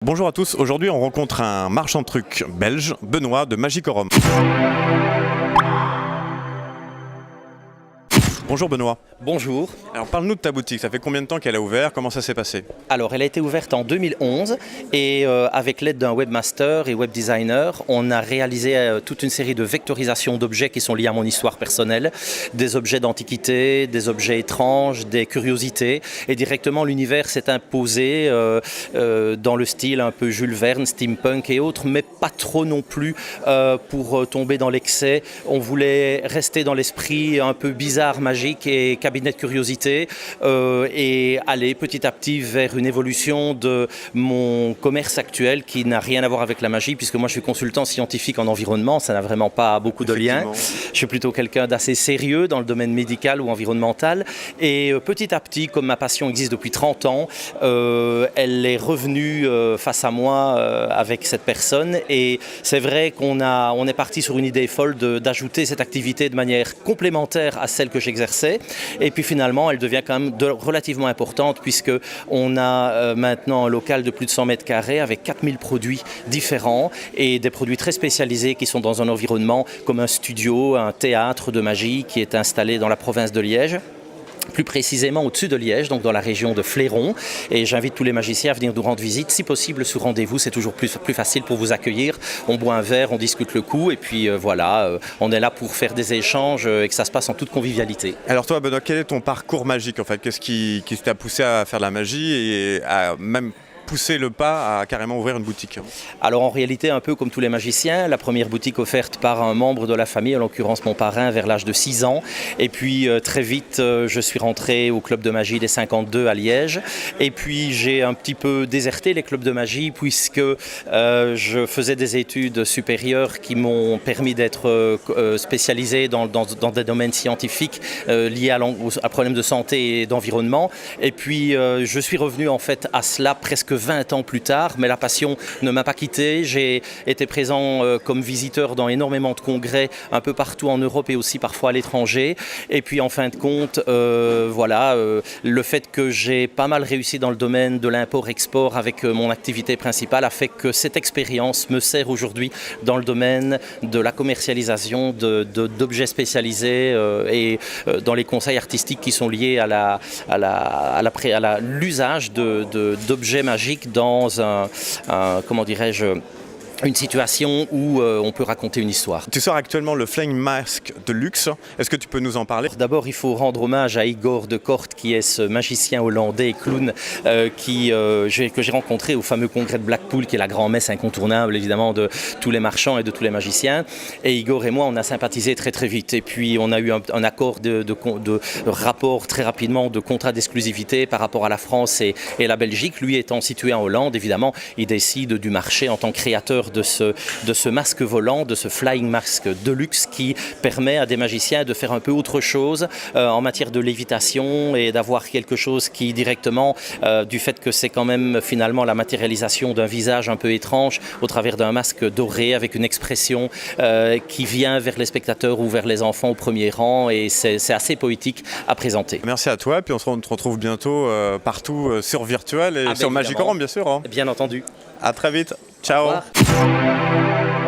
Bonjour à tous, aujourd'hui on rencontre un marchand de trucs belge, Benoît de Magicorum. Bonjour Benoît. Bonjour. Alors parle-nous de ta boutique, ça fait combien de temps qu'elle a ouvert, comment ça s'est passé? Alors elle a été ouverte en 2011 et avec l'aide d'un webmaster et web designer, on a réalisé toute une série de vectorisations d'objets qui sont liés à mon histoire personnelle, des objets d'antiquité, des objets étranges, des curiosités, et directement l'univers s'est imposé dans le style un peu Jules Verne, steampunk et autres, mais pas trop non plus pour tomber dans l'excès. On voulait rester dans l'esprit un peu bizarre, magique et cabinet de curiosité et aller petit à petit vers une évolution de mon commerce actuel qui n'a rien à voir avec la magie, puisque moi je suis consultant scientifique en environnement, ça n'a vraiment pas beaucoup de lien. Je suis plutôt quelqu'un d'assez sérieux dans le domaine médical ou environnemental, et petit à petit, comme ma passion existe depuis 30 ans, elle est revenue face à moi avec cette personne, et c'est vrai qu'on est parti sur une idée folle d'ajouter cette activité de manière complémentaire à celle que j'exerçais. Et puis finalement, elle devient quand même relativement importante, puisque on a maintenant un local de plus de 100 mètres carrés avec 4000 produits différents et des produits très spécialisés qui sont dans un environnement comme un studio, un théâtre de magie qui est installé dans la province de Liège. Plus précisément au-dessus de Liège, donc dans la région de Fléron. Et j'invite tous les magiciens à venir nous rendre visite, si possible sous rendez-vous, c'est toujours plus facile pour vous accueillir. On boit un verre, on discute le coup, et puis voilà, on est là pour faire des échanges et que ça se passe en toute convivialité. Alors toi Benoît, quel est ton parcours magique en fait? Qu'est-ce qui t'a poussé à faire de la magie et à même pousser le pas à carrément ouvrir une boutique? Alors en réalité, un peu comme tous les magiciens, la première boutique offerte par un membre de la famille, en l'occurrence mon parrain, vers l'âge de 6 ans. Et puis très vite, je suis rentré au club de magie des 52 à Liège. Et puis j'ai un petit peu déserté les clubs de magie, puisque je faisais des études supérieures qui m'ont permis d'être spécialisé dans des domaines scientifiques liés à problèmes de santé et d'environnement. Et puis je suis revenu en fait à cela presque 20 ans plus tard, mais la passion ne m'a pas quitté. J'ai été présent comme visiteur dans énormément de congrès un peu partout en Europe et aussi parfois à l'étranger. Et puis en fin de compte, voilà, le fait que j'ai pas mal réussi dans le domaine de l'import-export avec mon activité principale a fait que cette expérience me sert aujourd'hui dans le domaine de la commercialisation d'objets spécialisés et dans les conseils artistiques qui sont liés à l'usage d'objets magiques dans comment dirais-je, une situation où on peut raconter une histoire. Tu sors actuellement le Flying Mask de luxe, est-ce que tu peux nous en parler? D'abord, il faut rendre hommage à Igor de Kort, qui est ce magicien hollandais et clown que j'ai rencontré au fameux congrès de Blackpool, qui est la grand-messe incontournable évidemment de tous les marchands et de tous les magiciens. Et Igor et moi, on a sympathisé très très vite. Et puis on a eu un accord de rapport très rapidement, de contrat d'exclusivité par rapport à la France et la Belgique. Lui étant situé en Hollande, évidemment, il décide du marché en tant que créateur de ce masque volant, de ce Flying Mask de luxe qui permet à des magiciens de faire un peu autre chose en matière de lévitation et d'avoir quelque chose qui directement, du fait que c'est quand même finalement la matérialisation d'un visage un peu étrange au travers d'un masque doré avec une expression qui vient vers les spectateurs ou vers les enfants au premier rang, et c'est assez poétique à présenter. Merci à toi, puis on se retrouve bientôt partout sur Virtual et sur Magicorum bien sûr. Hein. Bien entendu. À très vite. Ciao. Au revoir.